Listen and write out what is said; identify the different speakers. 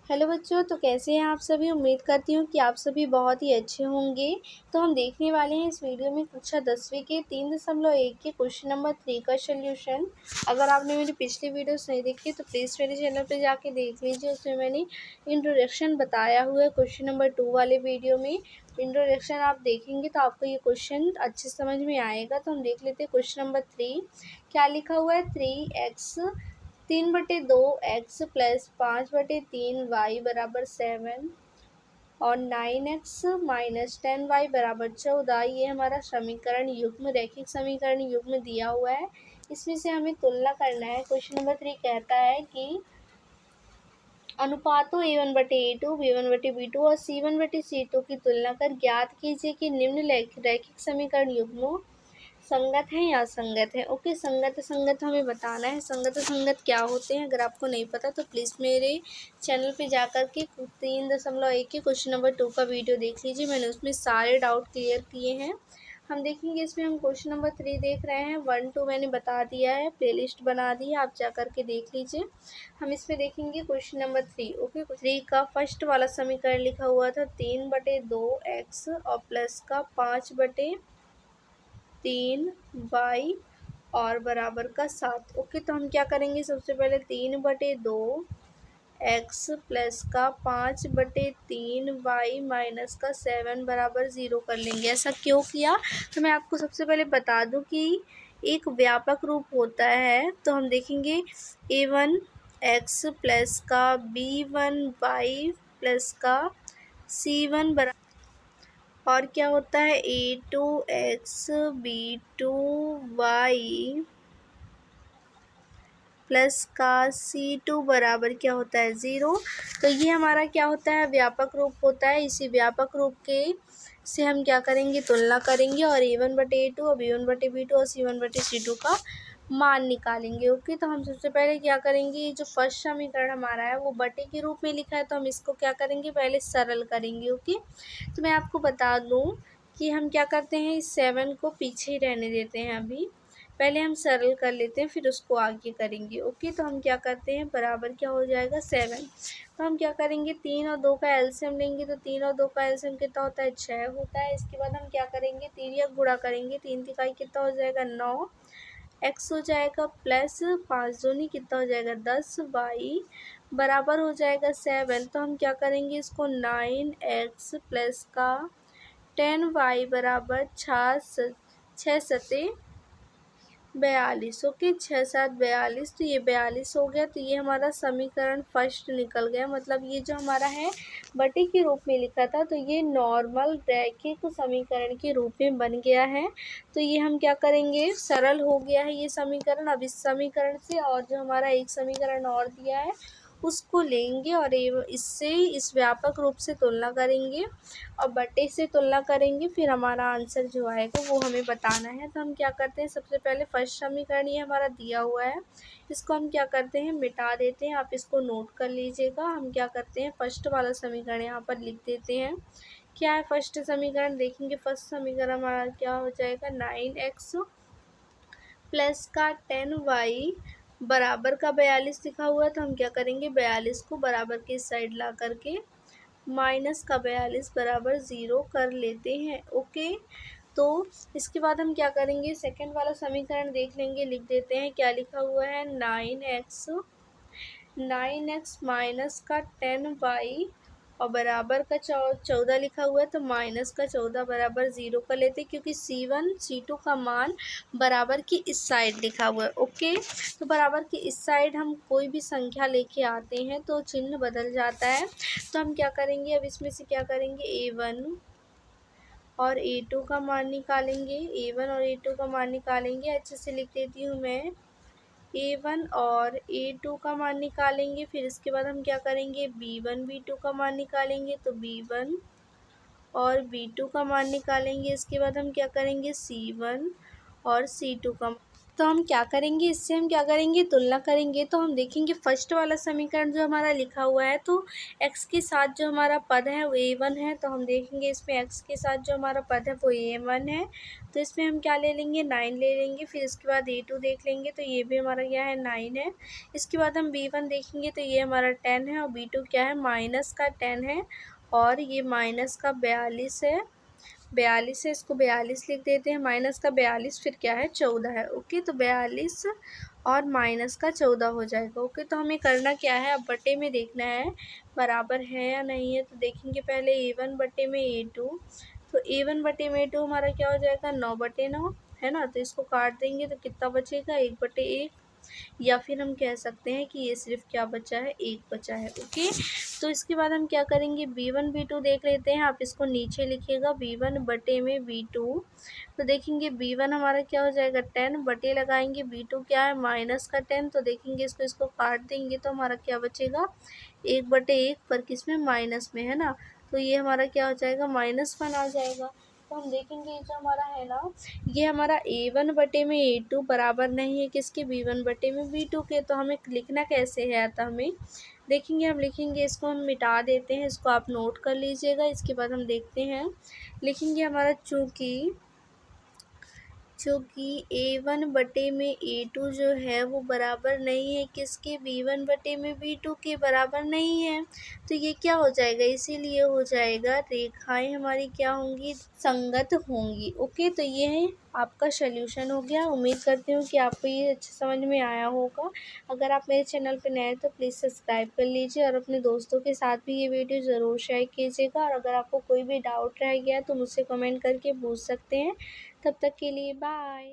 Speaker 1: Hello बच्चों, तो कैसे हैं आप सभी। उम्मीद करती हूँ कि आप सभी बहुत ही अच्छे होंगे। तो हम देखने वाले हैं इस वीडियो में कक्षा 10वीं के 3.1 के क्वेश्चन नंबर 3 का सोल्यूशन। अगर आपने मेरी पिछली वीडियोस नहीं देखी तो प्लीज़ मेरे चैनल पे जाके देख लीजिए। उसमें मैंने इंट्रोडक्शन बताया हुआ है क्वेश्चन नंबर 2 वाले वीडियो में। इंट्रोडक्शन आप देखेंगे तो आपको ये क्वेश्चन अच्छे समझ में आएगा। तो हम देख लेते हैं क्वेश्चन नंबर 3 क्या लिखा हुआ है। 3x 3/2 x प्लस 5/3 y बराबर 7 और 9x माइनस 10y बराबर 14। ये हमारा समीकरण युग्म रैखिक समीकरण युग्म दिया हुआ है। इसमें से हमें तुलना करना है। क्वेश्चन नंबर 3 कहता है कि अनुपातों a1/a2 b1/b2 और c1/c2 की तुलना कर ज्ञात कीजिए कि निम्न रैखिक समीकरण युग्मों संगत है या असंगत है। ओके, संगत असंगत हमें बताना है। संगत असंगत क्या होते हैं, अगर आपको नहीं पता तो प्लीज़ मेरे चैनल पे जाकर के 3.1 के क्वेश्चन नंबर 2 का वीडियो देख लीजिए। मैंने उसमें सारे डाउट क्लियर किए हैं। हम देखेंगे इसमें हम क्वेश्चन नंबर 3 देख रहे हैं। 1 2 मैंने बता दिया है, प्लेलिस्ट बना दी है, आप जा कर के देख लीजिए। हम इसमें देखेंगे क्वेश्चन नंबर 3। ओके, 3 का फर्स्ट वाला समीकरण लिखा हुआ था 3/2 x और प्लस का 5/3 y और बराबर का 7। ओके, तो हम क्या करेंगे, सबसे पहले 3/2 x प्लस का 5/3 y माइनस का 7 बराबर 0 कर लेंगे। ऐसा क्यों किया, तो मैं आपको सबसे पहले बता दूं कि एक व्यापक रूप होता है। तो हम देखेंगे a1 x प्लस का b1 y प्लस का c1 बराबर, और क्या होता है a2 x b2 y plus का c2 बराबर क्या होता है 0। तो ये हमारा क्या होता है, व्यापक रूप होता है। इसी व्यापक रूप के से हम क्या करेंगे, तुलना करेंगे और a1/a2 और b1/b2 और c1/c2 का मान निकालेंगे। ओके, तो हम सबसे पहले क्या करेंगे, ये जो फर्स्ट समीकरण हमारा है वो बटे के रूप में लिखा है, तो हम इसको क्या करेंगे, पहले सरल करेंगे। ओके, तो मैं आपको बता दूं कि हम क्या करते हैं, इस 7 को पीछे ही रहने देते हैं। अभी पहले हम सरल कर लेते हैं, फिर उसको आगे करेंगे। ओके, तो हम क्या करते हैं, बराबर क्या हो जाएगा 7। तो हम क्या करेंगे, 3 और 2 का एलसीएम लेंगे। तो 3 और 2 का एलसीएम कितना होता है, 6 होता है। इसके बाद हम क्या करेंगे, 3 या गुणा करेंगे। 3 तिहाई कितना हो जाएगा 9 x हो जाएगा प्लस 5 दूनी कितना हो जाएगा 10 y बराबर हो जाएगा 7। तो हम क्या करेंगे, इसको 9x प्लस का 10y बराबर 6 सते 42। ओके, 6 7 42, तो ये 42 हो गया। तो ये हमारा समीकरण फर्स्ट निकल गया। मतलब ये जो हमारा है बटे के रूप में लिखा था, तो ये नॉर्मल रैखिक समीकरण के रूप में बन गया है। तो ये हम क्या करेंगे, सरल हो गया है ये समीकरण। अब इस समीकरण से और जो हमारा एक समीकरण और दिया है उसको लेंगे और इससे इस व्यापक रूप से तुलना करेंगे और बटे से तुलना करेंगे। फिर हमारा आंसर जो आएगा वो हमें बताना है। तो हम क्या करते हैं, सबसे पहले फर्स्ट समीकरण ये हमारा दिया हुआ है, इसको हम क्या करते हैं, मिटा देते हैं। आप इसको नोट कर लीजिएगा। हम क्या करते हैं, फर्स्ट वाला समीकरण यहाँ पर लिख देते हैं। क्या है फर्स्ट समीकरण, देखेंगे फर्स्ट समीकरण हमारा क्या हो जाएगा, 9x प्लस का 10y बराबर का 42 लिखा हुआ है। तो हम क्या करेंगे, 42 को बराबर के साइड ला करके माइनस का 42 बराबर 0 कर लेते हैं। ओके, तो इसके बाद हम क्या करेंगे, सेकंड वाला समीकरण देख लेंगे। लिख देते हैं, क्या लिखा हुआ है, 9x माइनस का 10y और बराबर का 14 लिखा हुआ है। तो माइनस का 14 बराबर 0 कर लेते हैं, क्योंकि c1 c2 का मान बराबर की इस साइड लिखा हुआ है। ओके, तो बराबर की इस साइड हम कोई भी संख्या लेके आते हैं तो चिन्ह बदल जाता है। तो हम क्या करेंगे, अब इसमें से क्या करेंगे, a1 और a2 का मान निकालेंगे। a1 और a2 का मान निकालेंगे, अच्छे से लिख देती हूँ मैं। a1 और a2 का मान निकालेंगे। फिर इसके बाद हम क्या करेंगे, b1 b2 का मान निकालेंगे। तो b1 और b2 का मान निकालेंगे। इसके बाद हम क्या करेंगे, c1 और c2 का तो हम क्या करेंगे, इससे हम क्या करेंगे, तुलना करेंगे। तो हम देखेंगे फर्स्ट वाला समीकरण जो हमारा लिखा हुआ है, तो x के साथ जो हमारा पद है वो a1 है। तो हम देखेंगे इसमें x के साथ जो हमारा पद है वो a1 है, तो इसमें हम क्या ले लेंगे, 9 ले लेंगे। फिर इसके बाद a2 देख लेंगे, तो ये भी हमारा क्या है, 9 है। इसके बाद हम b1 देखेंगे, तो ये हमारा 10 है, और b2 क्या है, माइनस का 10 है, और ये माइनस का 42 है। 42 है, इसको 42 लिख देते हैं। माइनस का 42 फिर क्या है, 14 है। ओके, तो 42 और माइनस का 14 हो जाएगा। ओके, तो हमें करना क्या है, अब बटे में देखना है बराबर है या नहीं है। तो देखेंगे पहले a1 बटे में a2, तो a1 बटे में a2 हमारा क्या हो जाएगा, 9/9 है ना। तो इसको काट देंगे तो कितना बचेगा, 1/1, या फिर हम कह सकते हैं कि ये सिर्फ क्या बचा है, 1 बचा है। ओके, तो इसके बाद हम क्या करेंगे, b1 b2 देख लेते हैं। आप इसको नीचे लिखिएगा, b1 बटे में b2, तो देखेंगे b1 हमारा क्या हो जाएगा, 10 बटे लगाएंगे, b2 क्या है, माइनस का 10। तो देखेंगे इसको काट देंगे तो हमारा क्या बचेगा, 1/1, पर किस में, माइनस में, है ना। तो ये हमारा क्या हो जाएगा, -1 आ जाएगा। तो हम देखेंगे ये जो हमारा है ना, ये हमारा a1 बटे में a2 बराबर नहीं है किसके, b1 बटे में b2 के। तो हमें लिखना कैसे है, आता हमें देखेंगे, हम लिखेंगे, इसको हम मिटा देते हैं, इसको आप नोट कर लीजिएगा। इसके बाद हम देखते हैं, लिखेंगे हमारा चूँकि a1 बटे में a2 जो है वो बराबर नहीं है किसके, b1 बटे में b2 के बराबर नहीं है। तो ये क्या हो जाएगा, इसीलिए हो जाएगा, रेखाएं हमारी क्या होंगी, संगत होंगी। ओके, तो ये है आपका सल्यूशन हो गया। उम्मीद करती हूँ कि आपको ये अच्छा समझ में आया होगा। अगर आप मेरे चैनल पर नए हैं तो प्लीज़ सब्सक्राइब कर लीजिए, और अपने दोस्तों के साथ भी ये वीडियो ज़रूर शेयर कीजिएगा। और अगर आपको कोई भी डाउट रह गया तो मुझसे कमेंट करके पूछ सकते हैं। तब तक के लिए बाय।